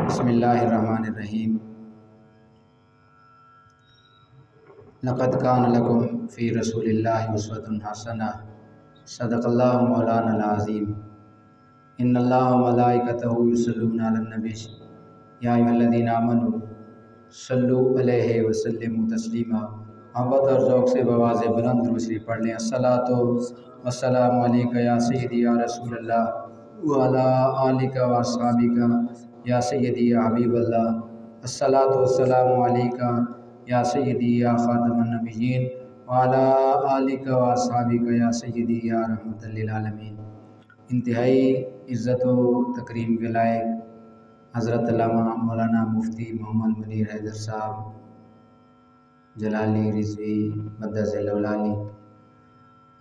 बिस्मिल्लाहिर्रहमानिर्रहीम। लक़द कान लकुम फ़ी रसूलिल्लाहि उस्वतुन हसना सदक़ल्लाहु मौलानल अज़ीम। इन्नल्लाहा व मलाइकतहु युसल्लूना अलन नबी या अय्युहल्लज़ीना आमनू सल्लु अलैहि व सल्लिमू तस्लीमा। मोहब्बत और ज़ौक़ से बवाज़ बुलंद दुरूद शरीफ पढ़ लें। अस्सलातु वस्सलामु अलैका या सय्यदी या रसूलल्लाह व अला आलिका व अस्हाबिका या सय्यदी या हबीबल्लाह। अस्सलातु वस्सलामु अलैका या सय्यदी या ख़ातमन नबिय्यीन व अला आलिका व अस्हाबिका या सय्यदी या रहमतल लिल आलमीन। इंतहाई इज़्ज़त व तकरीम के लायक हज़रत अल्लामा मौलाना मुफ्ती मोहम्मद मुनीर हैदर साहब जलाली रिज़वी मद्दज़िल्लहुल-आली,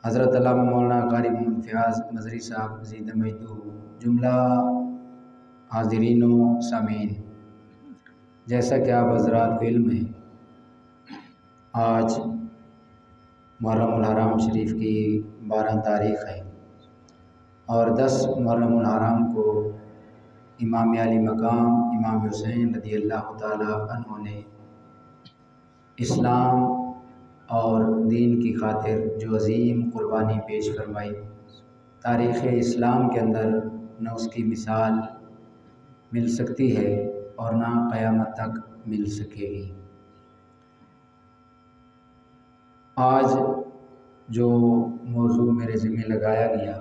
हज़रत अल्लामा मौलाना क़ारी मोहम्मद फ़याज़ मज़री साहब ज़ीद मजदू, जुमला हाज़िरीन व सामीन, जैसा कि आप हज़रात को इल्म है, आज मुहर्रमुल हराम शरीफ की 12 तारीख़ है और 10 मुहर्रमुल हराम को इमाम अली मकाम इमाम हुसैन रज़ियल्लाहु ताला अन्हु ने इस्लाम और दीन की खातिर जो अज़ीम क़ुरबानी पेश फरमाई, तारीख़ इस्लाम के अंदर न उसकी मिसाल मिल सकती है और ना क़यामत तक मिल सकेगी। आज जो मौजू मेरे ज़िम्मे लगाया गया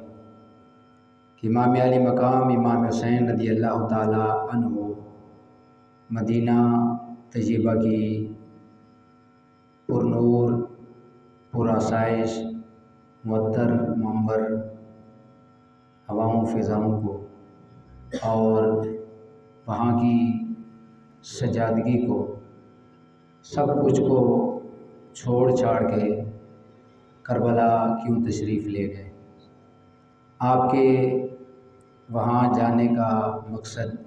कि इमाम अली मकाम इमाम हुसैन रज़ियल्लाहु ताला अन्हु मदीना तय्यबा की पुरनूर पुरासाइश मुअत्तर मंबर हवाओं फ़िज़ाओं को और वहाँ की सजादगी को सब कुछ को छोड़ छाड़ के करबला क्यों तशरीफ़ ले गए। आपके वहाँ जाने का मकसद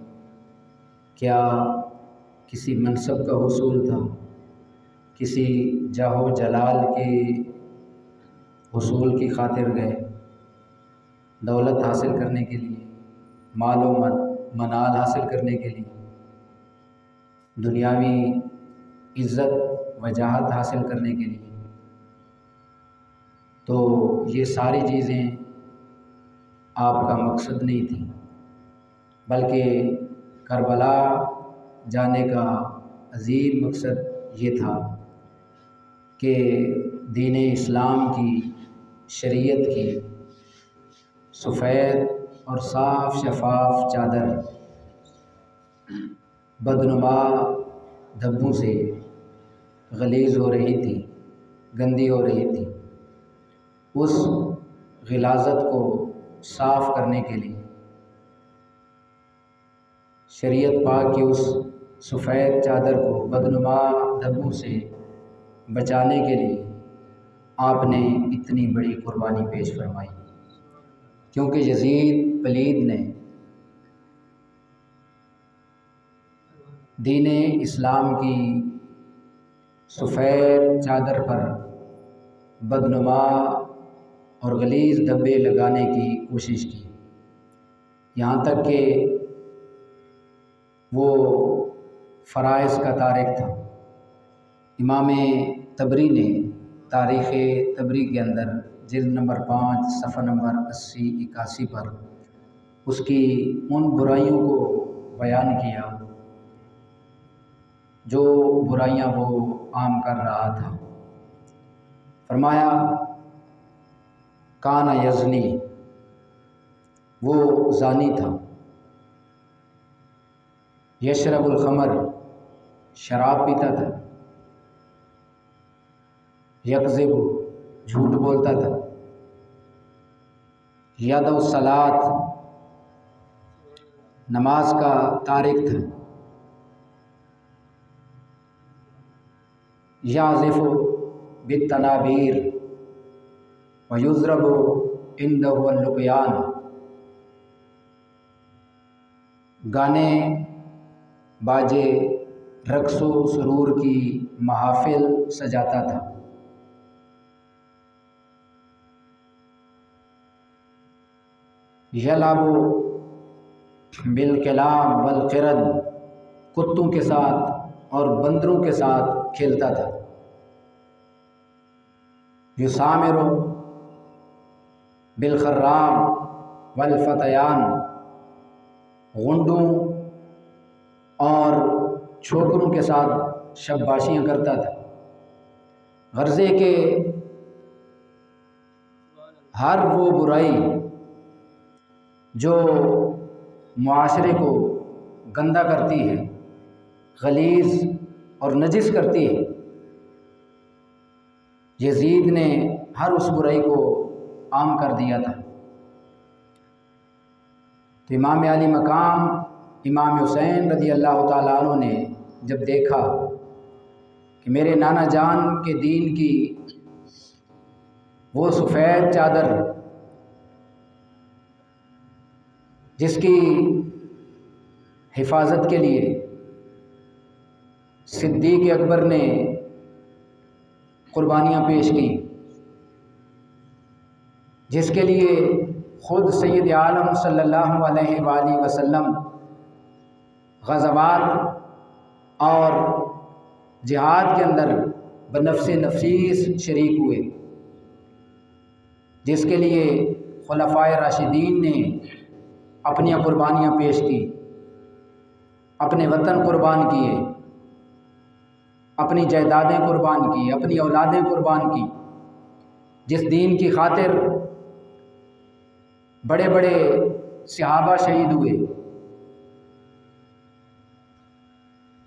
क्या किसी मनसब का हुसूल था, किसी जाहो जलाल के हुसूल की खातिर गए, दौलत हासिल करने के लिए, मालो मनाल हासिल करने के लिए, दुनियावी इज़्ज़त वजाहत हासिल करने के लिए? तो ये सारी चीज़ें आपका मकसद नहीं थी, बल्कि करबला जाने का अज़ीम मकसद ये था कि दीन इस्लाम की शरीयत की सफ़ेद और साफ़ शफ़ाफ़ चादर बदनुमा धब्बों से गलीज़ हो रही थी, गंदी हो रही थी, उस ग़िलाज़त को साफ़ करने के लिए, शरीयत पाक की उस सफ़ेद चादर को बदनुमा धब्बों से बचाने के लिए आपने इतनी बड़ी कुर्बानी पेश फरमाई। क्योंकि यज़ीद पलीद ने दीन इस्लाम की सफ़ेद चादर पर बदनुमा और गलीज़ धब्बे लगाने की कोशिश की, यहाँ तक कि वो फ़राइज़ का तारिक था। इमाम तबरी ने तारीख़ तबरी के अंदर जिल्द नंबर 5 सफ़ा नंबर 80-81 पर उसकी उन बुराइयों को बयान किया जो बुराइयां वो आम कर रहा था। फरमाया काना यज़नी, वो ज़ानी था, यशरबुल ख़मर, शराब पीता था, यकज़िब, झूठ बोलता था, यादव सलात, नमाज का तारिक था, याज़िफ़ु बित्तनाबीर व युज़रबु इंदहु अल-लुक़यान, गाने बाजे रक़्स व सुरूर की महफ़िल सजाता था। यलाबु बिल कलाम वल क़िरद, कुत्तों के साथ और बंदरों के साथ खेलता था। युसामिरु बिलखर्राम वलफतयान, गुंडों और छोकरों के साथ शब्बाशियाँ करता था। गर्ज़े के हर वो बुराई जो मुआशरे को गंदा करती है, गलीज़ और नजिस करती है, यजीद ने हर उस बुराई को आम कर दिया था। तो इमाम अली मकाम इमाम हुसैन रज़ी अल्लाह ताला अन्हु ने जब देखा कि मेरे नाना जान के दीन की वो सफ़ेद चादर जिसकी हिफाजत के लिए सिद्दीक़ अकबर ने कुर्बानियाँ पेश की, जिसके लिए ख़ुद सैयद आलम सल्लल्लाहु अलैहि वसल्लम ग़ज़वात और जिहाद के अंदर बनफ्से नफीस शरीक हुए, जिसके लिए खुलफ़ाए राशिदीन ने अपनी कुर्बानियाँ पेश की, अपने वतन कुर्बान किए, अपनी जायदादें कुर्बान की, अपनी औलादें कुर्बान की। जिस दीन की खातिर बड़े बड़े सहाबा शहीद हुए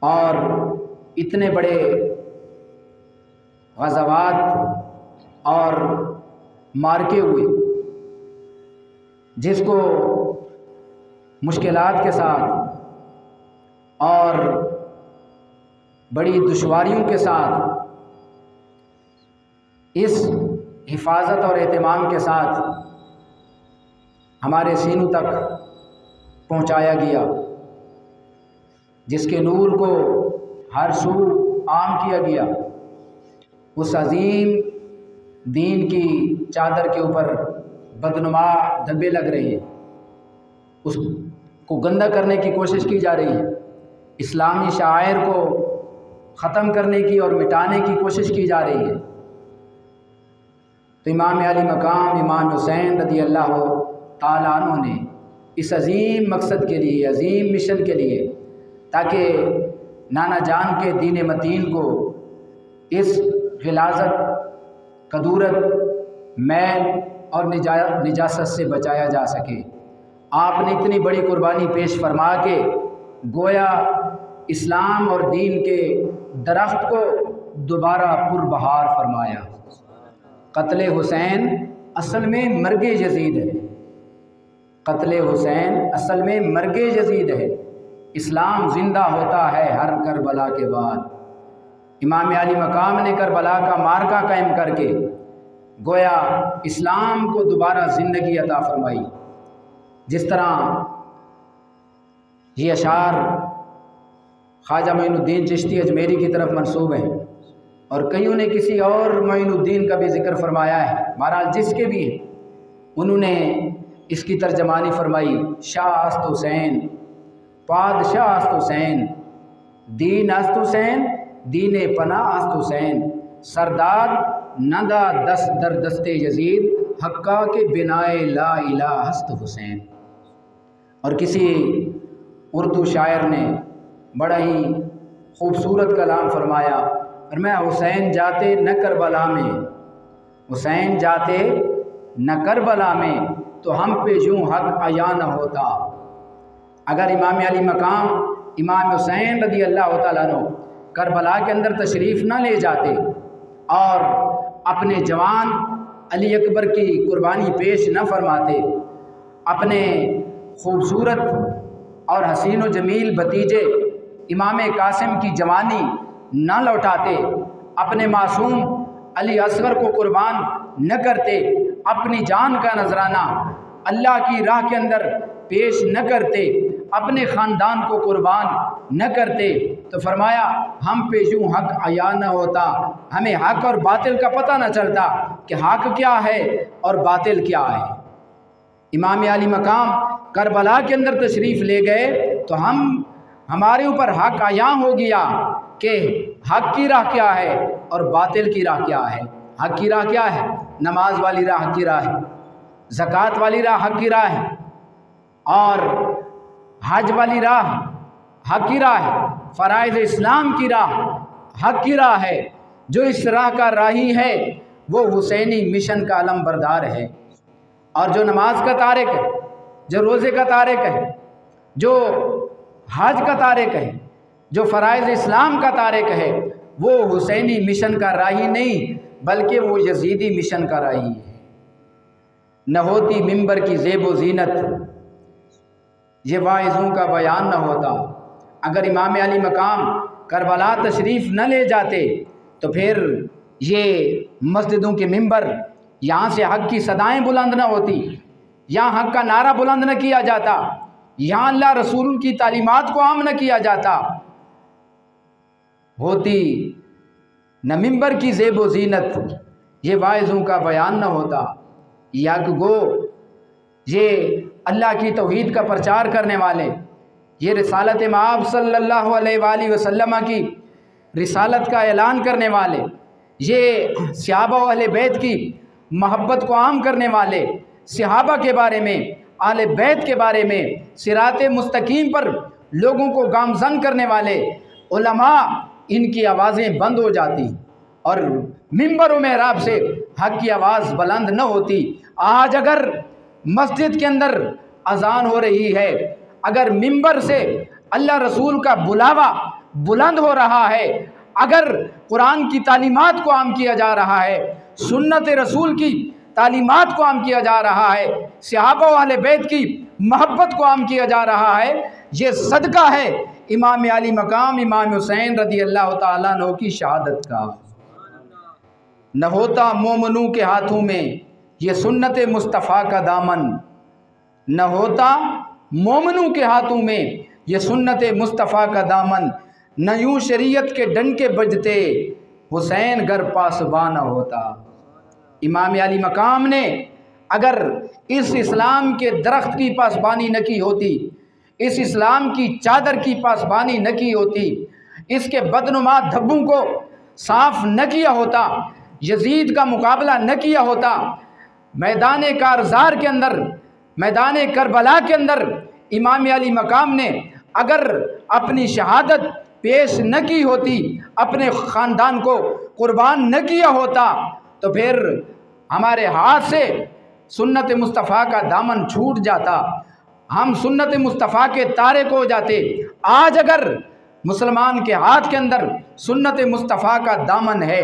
और इतने बड़े ग़ज़वात और मार्के हुए, जिसको मुश्किलात के साथ और बड़ी दुश्वारियों के साथ इस हिफाजत और एहतमाम के साथ हमारे सीनों तक पहुंचाया गया, जिसके नूर को हर सू आम किया गया। उस अजीम दीन की चादर के ऊपर बदनुमा धब्बे लग रहे हैं, उसको गंदा करने की कोशिश की जा रही है, इस्लामी शायर को ख़त्म करने की और मिटाने की कोशिश की जा रही है। तो इमाम अली मकाम इमाम हुसैन रज़ी अल्लाह ताला अन्हु ने इस अजीम मकसद के लिए, अजीम मिशन के लिए, ताकि नाना जान के दीन मतीन को इस ग़िलाज़त, कदूरत, मैल और निजासत से बचाया जा सके, आपने इतनी बड़ी कुर्बानी पेश फरमा के गोया इस्लाम और दीन के दरख्त को दोबारा पुरबहार फरमाया। क़त्ल हुसैन असल में मर्गे यजीद है, क़त्ल हुसैन असल में मर्गे यजीद है। इस्लाम ज़िंदा होता है हर करबला के बाद। इमाम अली मकाम ने करबला का मार्का कायम करके गोया इस्लाम को दोबारा ज़िंदगी अता फरमाई। जिस तरह ये अशार ख्वाजा मोइनुद्दीन चिश्ती अजमेरी की तरफ मंसूब हैं और कईयों ने किसी और मोइनुद्दीन का भी जिक्र फरमाया है, बहरहाल जिसके भी हैं, उन्होंने इसकी तर्जमानी फरमाई, शाह अस्त हुसैन, पादशाह अस्त हुसैन, दीन अस्त हुसैन, दीने पना अस्त हुसैन, सरदार नदा दस दर दस्ते यजीद, हक्का के बिनाए ला इलाहा हस्त हुसैन। और किसी उर्दू शायर ने बड़ा ही खूबसूरत कलाम फरमाया, और मैं हुसैन जाते न करबला में, हुसैन जाते न करबला में, तो हम पे यूँ हक आया न होता। अगर इमाम अली मकाम इमाम हुसैन रज़ी अल्लाह ताला अन्हु करबला के अंदर तशरीफ़ न ले जाते और अपने जवान अली अकबर की कुर्बानी पेश न फरमाते, अपने खूबसूरत और हसीन व जमील भतीजे इमाम कासिम की जवानी न लौटाते, अपने मासूम अली असगर को कुर्बान न करते, अपनी जान का नजराना अल्लाह की राह के अंदर पेश न करते, अपने ख़ानदान को कुर्बान न करते, तो फरमाया हम पे यूँ हक आया न होता, हमें हक और बातिल का पता न चलता कि हक क्या है और बातिल क्या है। इमाम अली मकाम करबला के अंदर तशरीफ़ ले गए तो हमारे ऊपर हक आया हो गया कि हक की राह क्या है और बातिल की राह क्या है। हक की राह क्या है? नमाज वाली राह हक की राह है, ज़कात वाली राह हक की राह है, और हज वाली राह हक की राह है, फ़राइज़ इस्लाम की राह हक की राह है। जो इस राह का राही है वो हुसैनी मिशन का अलम बरदार है। और जो नमाज का तारिक है, जो रोज़े का तारिक है, जो हज का तारिक है, जो फ़राइज़ इस्लाम का तारिक है, वो हुसैनी मिशन का राही नहीं बल्कि वो यजीदी मिशन का राही है। न होती मिंबर की ज़ेबो ज़ीनत, ये वाइज़ों का बयान न होता। अगर इमाम अली मकाम करबला तशरीफ़ न ले जाते तो फिर ये मस्जिदों के मिंबर, यहाँ से हक़ की सदाएँ बुलंद न होती, यहाँ हक़ का नारा बुलंद न किया जाता, यहाँ अल्लाह रसूल की तालीमात को आम न किया जाता। होती न मिंबर की ज़ेबो ज़ीनत, ये वाइज़ों का बयान न होता। या गो ये अल्लाह की तौहीद का प्रचार करने वाले, ये रिसालत माब सल्लल्लाहु अलैहि वसल्लम की रिसालत का ऐलान करने वाले, ये सहाबा व अहले बैत की मोहब्बत को आम करने वाले, सहाबा के बारे में, अहले बैत के बारे में, सिराते मुस्तकीम पर लोगों को गामज़न करने वाले उलमा, इनकी आवाज़ें बंद हो जाती और मिंबर व मेहराब से हक़ की आवाज़ बुलंद न होती। आज अगर मस्जिद के अंदर अजान हो रही है, अगर मिंबर से अल्लाह रसूल का बुलावा बुलंद हो रहा है, अगर कुरान की तालीमात को आम किया जा रहा है, सुन्नत रसूल की तालीमात को आम किया जा रहा है, सहाबा व अहले बैत की मोहब्बत को आम किया जा रहा है, ये सदका है इमाम अली मकाम इमाम हुसैन रज़ी अल्लाह तआला अन्हु की शहादत का। न होता मोमनों के हाथों में ये सुन्नत मुस्तफ़ा का दामन, न होता मोमनों के हाथों में ये सुन्नत मुस्तफ़ा का दामन, न यूँ शरीयत के डंके बजते हुसैन गर पासबा न होता। इमाम अली मकाम ने अगर इस इस्लाम के दरख्त की पासबानी न की होती, इस इस्लाम की चादर की पासबानी न की होती, इसके बदनुमा धब्बों को साफ न किया होता, यजीद का मुकाबला न किया होता, मैदान कारज़ार के अंदर, मैदान करबला के अंदर इमाम अली मकाम ने अगर अपनी शहादत पेश न की होती, अपने ख़ानदान को कुर्बान न किया होता, तो फिर हमारे हाथ से सुन्नत मुस्तफ़ा का दामन छूट जाता, हम सुन्नत मुस्तफ़ा के तारे को हो जाते। आज अगर मुसलमान के हाथ के अंदर सुन्नत मुस्तफ़ा का दामन है,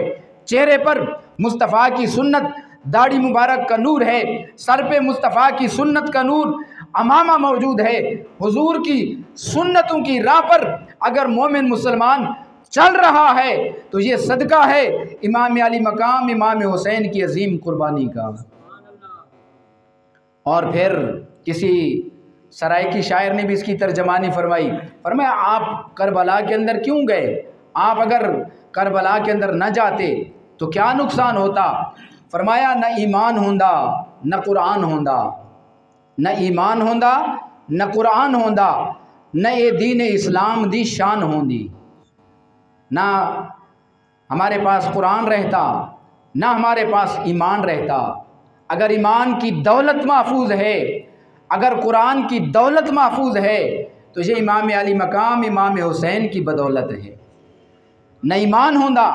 चेहरे पर मुस्तफ़ा की सुन्नत, दाढ़ी मुबारक का नूर है, सर पे मुस्तफ़ा की सुन्नत का नूर अमामा मौजूद है, हुजूर की सुन्नतों की राह पर अगर मोमिन मुसलमान चल रहा है तो ये सदका है इमाम अली मकाम इमाम हुसैन की अजीम कुर्बानी का। और फिर किसी सराइकी शायर ने भी इसकी तर्जमानी फरमाई, फरमाया आप करबला के अंदर क्यों गए? आप अगर करबला के अंदर न जाते तो क्या नुकसान होता? फरमाया न ईमान होंदा न कुरान होंदा, न ईमान होंदा न कुरान होंदा, न ये दीन इस्लाम दी शान होंदी। ना हमारे पास कुरान रहता, ना हमारे पास ईमान रहता। अगर ईमान की दौलत महफूज है, अगर कुरान की दौलत महफूज है तो ये इमाम अली मकाम इमाम हुसैन की बदौलत है। न ईमान होंदा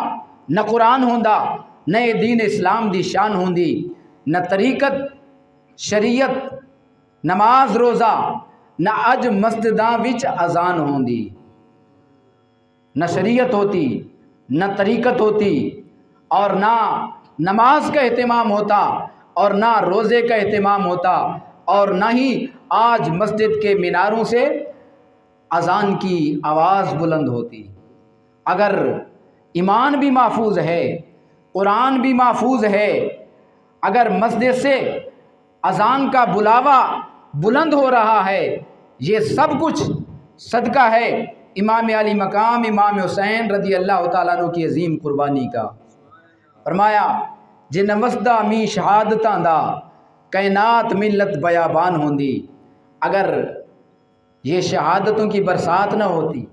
न कुरान होंदा, न ये दीन इस्लाम दी शान होंदी, न तरीक़त शरीयत नमाज रोज़ा, न अज मस्जिदां विच अजान होंदी। न शरीयत होती, न तरीक़त होती, और ना नमाज का एहतमाम होता, और ना रोज़े का एहतमाम होता, और ना ही आज मस्जिद के मीनारों से अजान की आवाज़ बुलंद होती। अगर ईमान भी महफूज है, कुरान भी महफूज है, अगर मस्जिद से अजान का बुलावा बुलंद हो रहा है, ये सब कुछ सदका है इमाम अली मकाम इमाम हुसैन रज़ी अल्लाह तआला अन्हु की अजीम कुर्बानी का। फरमाया जिन मसदा मी शहादतां दा कैनात मिलत बयाबान होंदी। अगर ये शहादतों की बरसात ना होती।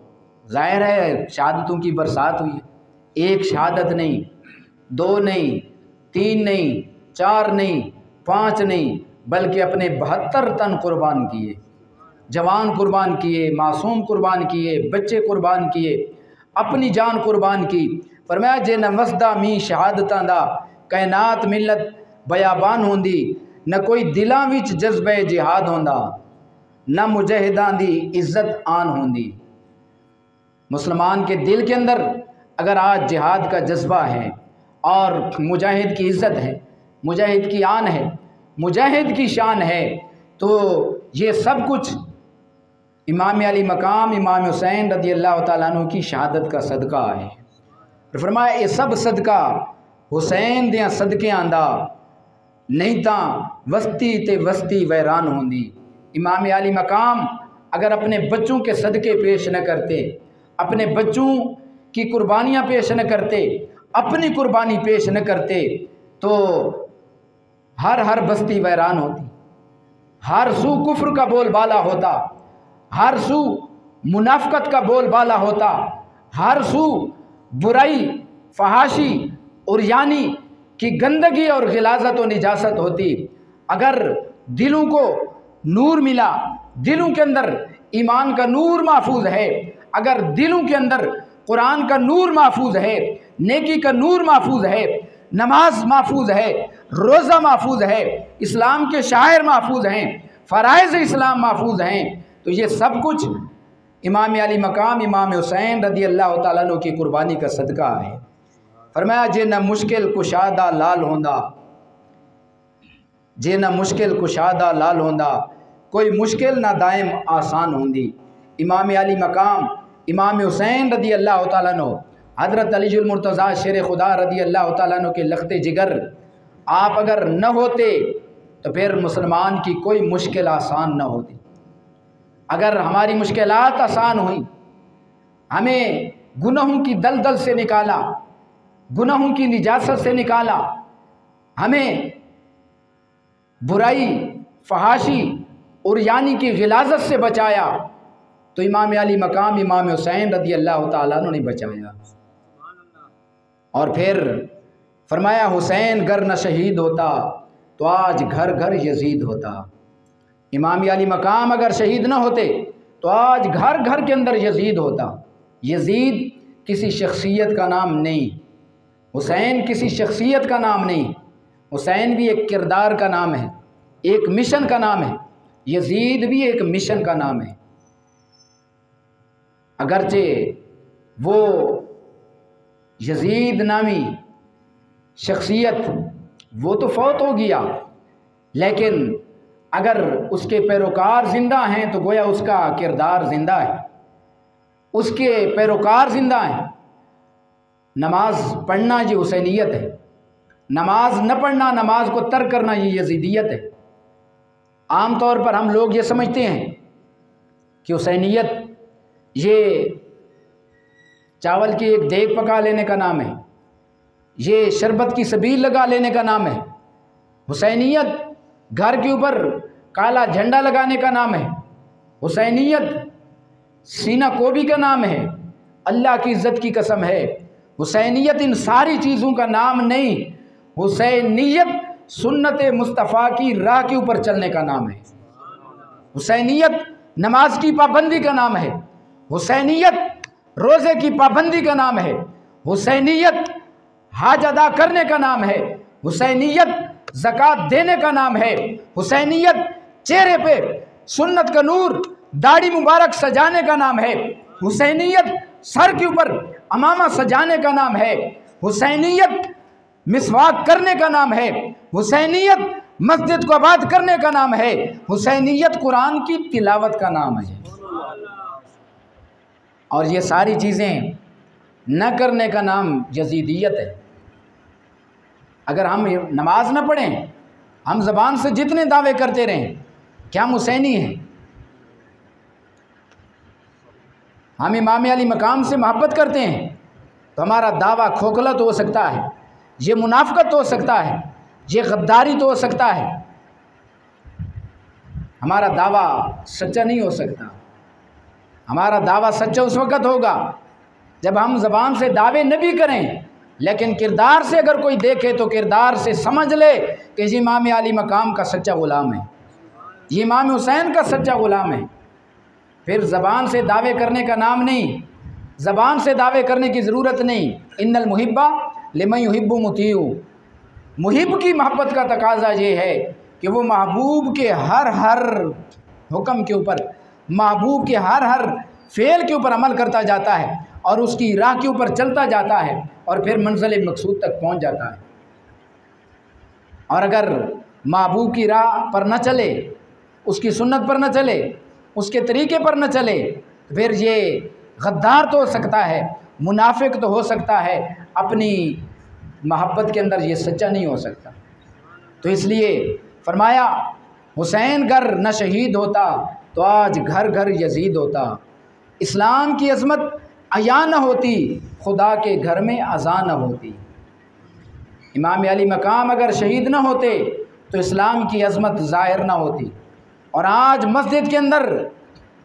ज़ाहिर है शहादतों की बरसात हुई है, एक शहादत नहीं, 2 नहीं, 3 नहीं, 4 नहीं, 5 नहीं, बल्कि अपने 72 तन कुर्बान किए, जवान कुर्बान किए, मासूम कुर्बान किए, बच्चे कुर्बान किए, अपनी जान कुर्बान की। फरमाया जे न वसदा मी शहादतां दा कायनात मिलत बयाबान होंदी, न कोई दिलां विच जज्बे जिहाद होंदा, न मुजाहिदां दी इज्जत आन होंदी। मुसलमान के दिल के अंदर अगर आज जिहाद का जज्बा है और मुजाहिद की इज्जत है, मुजाहिद की आन है, मुजाहिद की शान है, तो ये सब कुछ इमाम अली मकाम इमाम हुसैन रज़ी अल्लाह तआला अन्हु की शहादत का सदका है। फरमाया ये सब सदका हुसैन दियां सदके आंदा, नहीं तां वस्ती ते वस्ती वैरान होंदी। इमाम अली मकाम अगर अपने बच्चों के सदके पेश न करते, अपने बच्चों की कुर्बानियाँ पेश न करते, अपनी कुर्बानी पेश न करते, तो हर बस्ती वैरान होती, हर सू कुफ्र का बोलबाला होता, हर सू मुनाफकत का बोलबाला होता, हर सू बुराई, फहाशी और यानी कि गंदगी और गिलाजत और निजासत होती। अगर दिलों को नूर मिला, दिलों के अंदर ईमान का नूर महफूज है, अगर दिलों के अंदर कुरान का नूर महफूज है, नेकी का नूर महफूज है, नमाज महफूज है, रोज़ा महफूज है, इस्लाम के शायर महफूज हैं, फ़राइज़ इस्लाम महफूज हैं, तो ये सब कुछ इमाम अली मकाम इमाम हुसैन रज़ी अल्लाह तआला अन्हु की कुर्बानी का सदका है। फरमाया जे न मुश्किल कुशादा लाल होंदा, जे न मुश्किल कुशादा लाल होंदा, कोई मुश्किल ना दायम आसान होंदी। इमाम अली मकाम इमाम हुसैन रज़ी अल्लाह तआला अन्हु हज़रत अलीजुल मुर्तज़ा शेर खुदा रज़ी अल्लाह तआला अन्हु के लख्ते जिगर आप अगर न होते तो फिर मुसलमान की कोई मुश्किल आसान न होती। अगर हमारी मुश्किलात आसान हुई, हमें गुनाहों की दलदल से निकाला, गुनाहों की निजासत से निकाला, हमें बुराई, फहाशी और यानी कि गिलाजत से बचाया, तो इमाम अली मकाम इमाम हुसैन रज़ी अल्लाह तआला अन्हु ने बचाया। और फिर फरमाया हुसैन गर न शहीद होता तो आज घर घर यजीद होता। इमाम अली मकाम अगर शहीद न होते तो आज घर घर के अंदर यजीद होता। यजीद किसी शख्सियत का नाम नहीं, हुसैन किसी शख्सियत का नाम नहीं, हुसैन भी एक किरदार का नाम है, एक मिशन का नाम है, यजीद भी एक मिशन का नाम है। अगरचे वो यजीद नामी शख्सियत वो तो फौत हो गया, लेकिन अगर उसके पैरोकार ज़िंदा हैं तो गोया उसका किरदार ज़िंदा है, उसके पैरोकार ज़िंदा हैं। नमाज पढ़ना ये हुसैनियत है, नमाज न पढ़ना, नमाज को तर्क करना ये यजीदियत है। आम तौर पर हम लोग ये समझते हैं कि हुसैनियत ये चावल की एक देग पका लेने का नाम है, ये शरबत की सबील लगा लेने का नाम है। हुसैनियत घर के ऊपर काला झंडा लगाने का नाम है। हुसैनियत सीना कोबी का नाम है। अल्लाह की इज़्ज़त की कसम है, हुसैनियत इन सारी चीज़ों का नाम नहीं। हुसैनियत सुन्नत मुस्तफ़ा की राह के ऊपर चलने का नाम है। हुसैनियत नमाज की पाबंदी का नाम है। हुसैनियत रोज़े की पाबंदी का नाम है। हुसैनियत हज अदा करने का नाम है। हुसैनियत ज़कात देने का नाम है। हुसैनियत चेहरे पे सुन्नत का नूर, दाढ़ी मुबारक सजाने का नाम है। हुसैनियत सर के ऊपर अमामा सजाने का नाम है। हुसैनियत मिसवाक करने का नाम है। हुसैनियत मस्जिद को आबाद करने का नाम है। हुसैनियत कुरान की तिलावत का नाम है। और ये सारी चीज़ें न करने का नाम यजीदियत है। अगर हम नमाज न पढ़ें, हम ज़बान से जितने दावे करते रहें क्या हम हुसैनी हैं, हम इमाम अली मकाम से मोहब्बत करते हैं, तो हमारा दावा खोखला तो हो सकता है, ये मुनाफकत तो हो सकता है, ये गद्दारी तो हो सकता है, हमारा दावा सच्चा नहीं हो सकता। हमारा दावा सच्चा उस वक़्त होगा जब हम ज़बान से दावे न भी करें, लेकिन किरदार से अगर कोई देखे तो किरदार से समझ ले कि ये इमाम अली मकाम का सच्चा ग़ुलाम है, ये इमाम हुसैन का सच्चा ग़ुलाम है। फिर ज़बान से दावे करने का नाम नहीं, ज़बान से दावे करने की ज़रूरत नहीं। इन्नल मुहिब्बा लिमन युहिब्बु मुतीउ, मुहिब की मोहब्बत का तकाज़ा ये है कि वो महबूब के हर हुक्म के ऊपर, महबूब के हर फ़ेल के ऊपर अमल करता जाता है और उसकी राह के ऊपर चलता जाता है और फिर मंज़िल मकसूद तक पहुंच जाता है। और अगर महबूब की राह पर न चले, उसकी सुन्नत पर न चले, उसके तरीके पर न चले, तो फिर ये गद्दार तो हो सकता है, मुनाफिक तो हो सकता है, अपनी मोहब्बत के अंदर ये सच्चा नहीं हो सकता। तो इसलिए फरमाया हुसैन घर न शहीद होता तो आज घर घर यजीद होता। इस्लाम की अज़मत अया न होती, खुदा के घर में अज़ा न होती। इमाम अली मकाम अगर शहीद न होते तो इस्लाम की अज़मत ज़ाहिर न होती। और आज मस्जिद के अंदर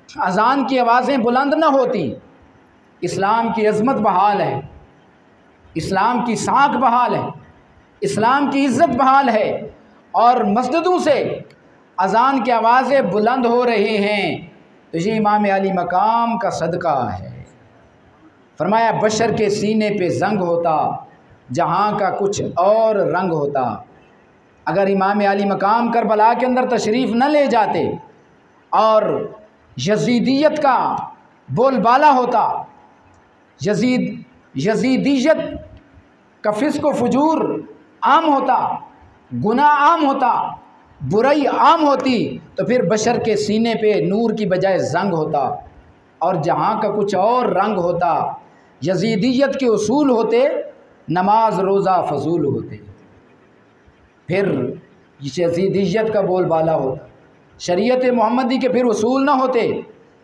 अज़ान की आवाज़ें बुलंद न होती, इस्लाम की अज़मत बहाल है, इस्लाम की साख बहाल है, इस्लाम की इज़्ज़त बहाल है और मस्जिदों से अज़ान की आवाज़ें बुलंद हो रही हैं, तो ये इमाम अली मकाम का सदका है। फरमाया बशर के सीने पे जंग होता, जहाँ का कुछ और रंग होता। अगर इमाम अली मकाम करबला के अंदर तशरीफ़ न ले जाते और यजीदियत का बोलबाला होता, यजीदियत का फिस्क व फजूर आम होता, गुनाह आम होता, बुराई आम होती, तो फिर बशर के सीने पे नूर की बजाय जंग होता और जहाँ का कुछ और रंग होता। यजीदियत के उसूल होते, नमाज रोज़ा फजूल होते, फिर यजीदियत का बोलबाला होता। शरीयत मोहम्मदी के फिर उसूल ना होते,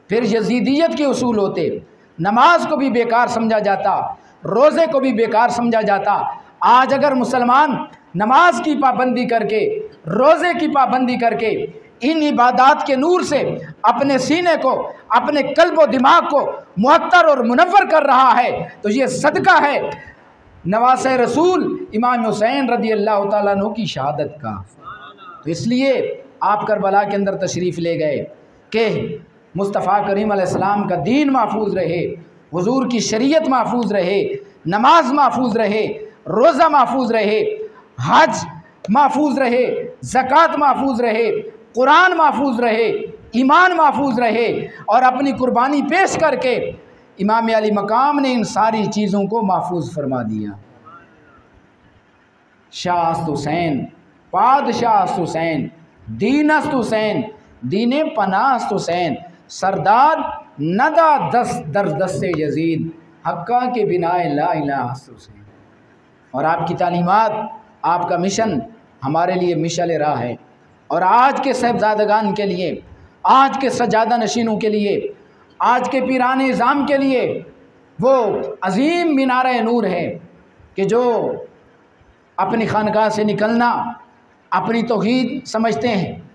फिर यजीदियत के उसूल होते। नमाज को भी बेकार समझा जाता, रोज़े को भी बेकार समझा जाता। आज अगर मुसलमान नमाज की पाबंदी करके, रोज़े की पाबंदी करके, इन इबादात के नूर से अपने सीने को, अपने कल्ब व दिमाग को मुअत्तर और मुनव्वर कर रहा है, तो ये सदका है नवासे रसूल इमाम हुसैन रज़ी अल्लाह तआला अन्हु की शहादत का। तो इसलिए आप करबला के अंदर तशरीफ़ ले गए कि मुस्तफ़ा करीम अलैहिस्सलाम का दीन महफूज रहे, हुजूर की शरीयत महफूज रहे, नमाज महफूज रहे, रोज़ा महफूज रहे, हज महफूज रहे, ज़कात महफूज रहे, कुरान महफूज रहे, ईमान महफूज रहे। और अपनी कुर्बानी पेश करके इमाम अली मकाम ने इन सारी चीज़ों को महफूज फरमा दिया। शाह हुसैन, पादशाह हुसैन, दीनस्त हुसैन, दीने पनास्त हुसैन, सरदार नदा दस दर दस से यजीद, हक्का के बिनाए ला इलाहा हुसैन। और आपकी तालीमात, आपका मिशन हमारे लिए मिशल राह है। और आज के साहिबजादगान के लिए, आज के सजादा नशीनों के लिए, आज के पीरान इज़ाम के लिए वो अजीम मीनार नूर है कि जो अपनी खानकाह से निकलना अपनी तौहीद समझते हैं,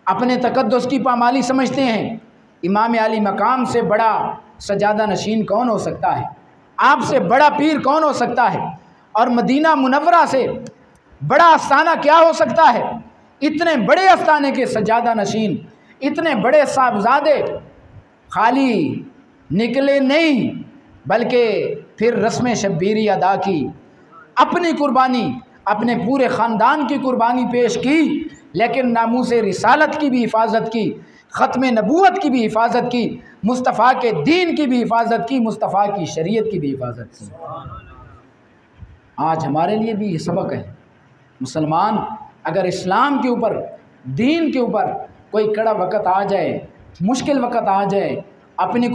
अपने तकद्दुस की पामाली समझते हैं। इमाम अली मकाम से बड़ा सजादा नशीन कौन हो सकता है? आपसे बड़ा पीर कौन हो सकता है? और मदीना मुनव्वरा से बड़ा आस्थाना क्या हो सकता है? इतने बड़े आस्थाने के सजादा नशीन, इतने बड़े साहबजादे खाली निकले नहीं, बल्कि फिर रस्म शब्बीरी अदा की, अपनी कुर्बानी, अपने पूरे ख़ानदान की कुर्बानी पेश की, लेकिन नामूसे रिसालत की भी हिफाजत की, ख़त्म नबूवत की भी हिफाजत की, मुस्तफ़ा के दीन की भी हिफाजत की, मुस्तफ़ा की शरीयत की भी हिफाजत की। आज हमारे लिए भी ये सबक है। मुसलमान अगर इस्लाम के ऊपर, दीन के ऊपर कोई कड़ा वक़्त आ जाए, मुश्किल वक़्त आ जाए, अपनी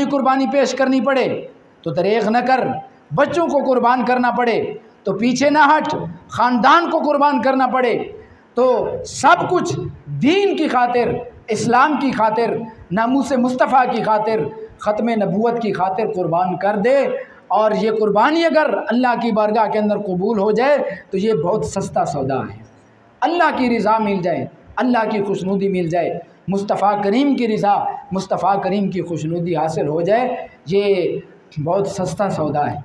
कुर्बानी पेश करनी पड़े तो दरेग न कर, बच्चों को कुर्बान करना पड़े तो पीछे ना हट, ख़ानदान को कुर्बान करना पड़े तो सब कुछ दीन की खातिर, इस्लाम की खातिर, नामूसे मुस्तफ़ा की खातिर, ख़त्म नबूवत की खातिर कुर्बान कर दे। और ये कुर्बानी अगर अल्लाह की बारगाह के अंदर कबूल हो जाए तो ये बहुत सस्ता सौदा है। अल्लाह की रज़ा मिल जाए, अल्लाह की खुशनुदी मिल जाए, मुस्तफ़ा करीम की रज़ा, मुस्तफ़ा करीम की खुशनुदी हासिल हो जाए, ये बहुत सस्ता सौदा है।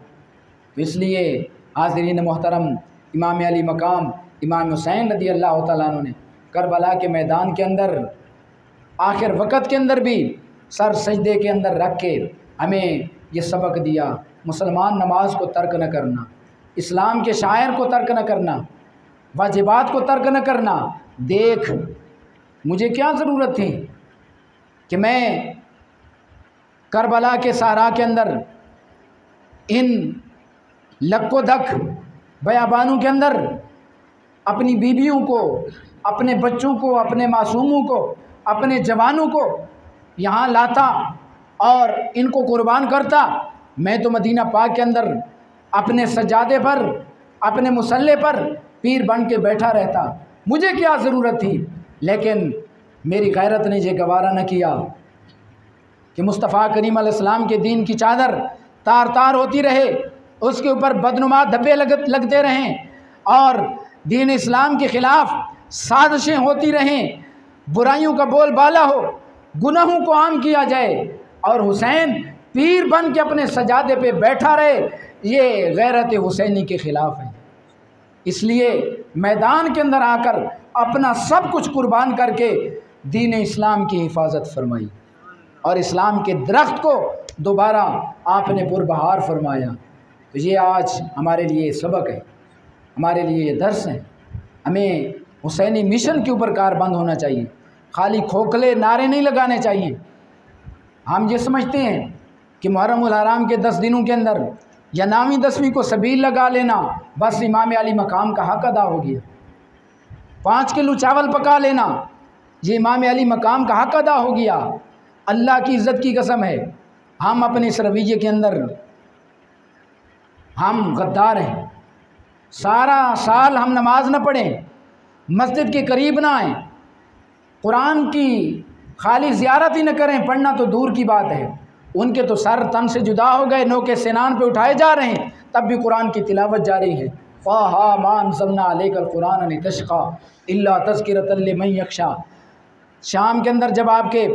तो इसलिए हाज़रीन मोहतरम, इमाम अली मकाम इमाम हुसैन रज़ी अल्लाह तआला अन्हु ने करबला के मैदान के अंदर आखिर वक़्त के अंदर भी सर सजदे के अंदर रख के हमें ये सबक दिया, मुसलमान नमाज को तर्क न करना, इस्लाम के शायर को तर्क न करना, वाजिबात को तर्क न करना। देख, मुझे क्या ज़रूरत थी कि मैं करबला के सहरा के अंदर इन लक्को धक बयाबानों के अंदर अपनी बीवियों को, अपने बच्चों को, अपने मासूमों को, अपने जवानों को यहाँ लाता और इनको कुर्बान करता। मैं तो मदीना पाक के अंदर अपने सज्जादे पर, अपने मुसल्ले पर पीर बन के बैठा रहता, मुझे क्या ज़रूरत थी। लेकिन मेरी गैरत ने ये गवारा न किया कि मुस्तफ़ा करीम अलैहिस्सलाम के दीन की चादर तार तार होती रहे, उसके ऊपर बदनुमा धब्बे लगते रहें और दीन इस्लाम के ख़िलाफ़ साजिशें होती रहें, बुराइयों का बोलबाला हो, गुनाहों को आम किया जाए और हुसैन पीर बन के अपने सजादे पे बैठा रहे, ये गैरत हुसैनी के ख़िलाफ़ है। इसलिए मैदान के अंदर आकर अपना सब कुछ कुर्बान करके दीन इस्लाम की हिफाजत फरमाई और इस्लाम के दरख्त को दोबारा आपने पुरबहार फरमाया। तो ये आज हमारे लिए सबक है, हमारे लिए ये दर्स है। हमें हुसैनी मिशन के ऊपर कारबंद होना चाहिए, खाली खोखले नारे नहीं लगाने चाहिए। हम ये समझते हैं कि मुहर्रमुल हराम के 10 दिनों के अंदर या 9वीं 10वीं को सबील लगा लेना, बस इमाम अली मकाम का हक अदा हो गया। 5 किलो चावल पका लेना, ये इमाम अली मकाम का हक अदा हो गया। अल्लाह की इज़्ज़त की कसम है, हम अपने इस रवैये के अंदर हम गद्दार हैं। सारा साल हम नमाज न पढ़ें, मस्जिद के करीब ना आएँ, कुरान की खाली ज़ियारत ही न करें, पढ़ना तो दूर की बात है। उनके तो सर तन से जुदा हो गए, नौ के सिनान पे उठाए जा रहे हैं, तब भी कुरान की तिलावत जारी है। फ़ाहा मा अंज़लना अलैकल कुरान लितश्क़ा इल्ला तज़किरतल लिमन यख्शा। शाम के अंदर जब आपके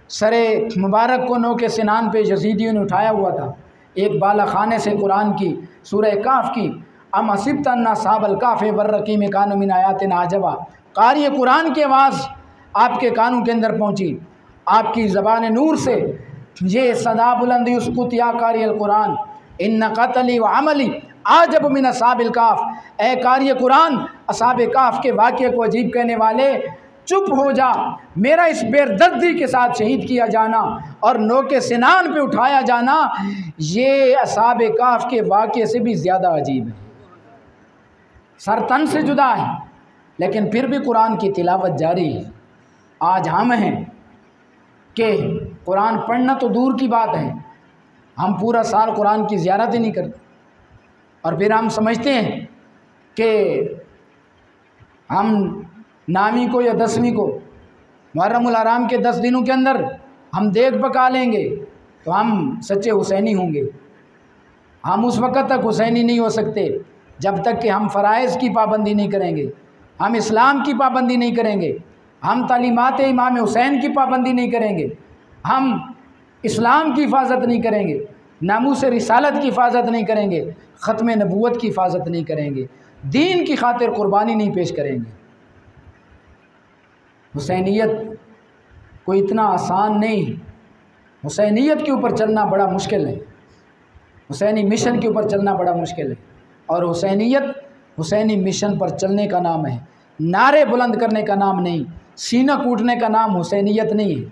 सरे मुबारक को नौ के सिनान पे यज़ीदियों ने उठाया हुआ था, एक बाला खाने से कुरान की सूरह काफ की अम हसिब्त अन्ना अस्हाबल काफ़े वर्रक़ीम कानू मिन आयातिना अजबा, क़ारी कुरान की आवाज़ आपके कानों के अंदर पहुँची, आपकी ज़बान नूर से ये सदा बुलंद युस्कुत या कारी अल कुरान इन्न क़त्ली व अमली आजब मिन अस्हाबिल काफ। ए कारी कुरान, अस्हाब काफ के वाक़े को अजीब कहने वाले, चुप हो जा, मेरा इस बेदर्दी के साथ शहीद किया जाना और नौ के सिनान पे उठाया जाना, ये अस्हाब काफ के वाक़े से भी ज़्यादा अजीब है। सर तन से जुदा है, लेकिन फिर भी कुरान की तिलावत जारी है। आज हम हैं कि कुरान पढ़ना तो दूर की बात है, हम पूरा साल कुरान की ज़ियारत ही नहीं करते और फिर हम समझते हैं कि हम 9वीं को या 10वीं को मुहर्रमुल हराम के 10 दिनों के अंदर हम देख पका लेंगे तो हम सच्चे हुसैनी होंगे। हम उस वक़्त तक हुसैनी नहीं हो सकते जब तक कि हम फ़राइज़ की पाबंदी नहीं करेंगे, हम इस्लाम की पाबंदी नहीं करेंगे, हम तालीमात इमाम हुसैन की पाबंदी नहीं करेंगे, हम इस्लाम की हिफाजत नहीं करेंगे, नामूस रिसालत की हिफाजत नहीं करेंगे, ख़त्म नबूवत की हिफाजत नहीं करेंगे, दीन की खातिर कुर्बानी नहीं पेश करेंगे। हुसैनियत कोई इतना आसान नहीं, हुसैनियत के ऊपर चलना बड़ा मुश्किल है, हुसैनी मिशन के ऊपर चलना बड़ा मुश्किल है। और हुसैनियत हुसैनी मिशन पर चलने का नाम है, नारे बुलंद करने का नाम नहीं, सीना कूटने का नाम हुसैनियत नहीं है।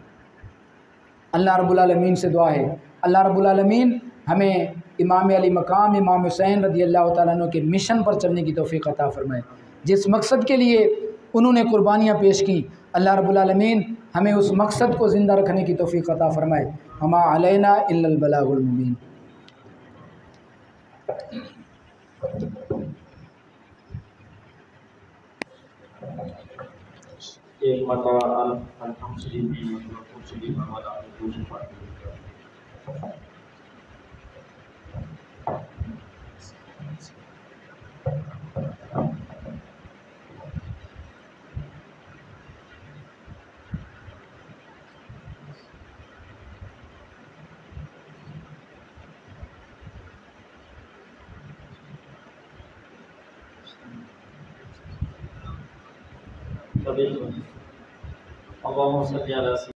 अल्लाह रब्बुल आलमीन से दुआ है, अल्लाह रब्बुल आलमीन हमें इमाम अली मकाम इमाम हुसैन रज़ियल्लाहु तआला अन्हु के मिशन पर चलने की तौफ़ीक़ अता फ़रमाए। जिस मकसद के लिए उन्होंने कुर्बानियाँ पेश की, अल्लाह रब्बुल आलमीन हमें उस मकसद को ज़िंदा रखने की तौफ़ीक़ अता फ़रमाए। वमा अलैना इल्लल बलागुल मुबीन। एक मरतबा अल-हम्सली वाला दूसरी बात तभी अल्लाहुम्मा सल्ली अला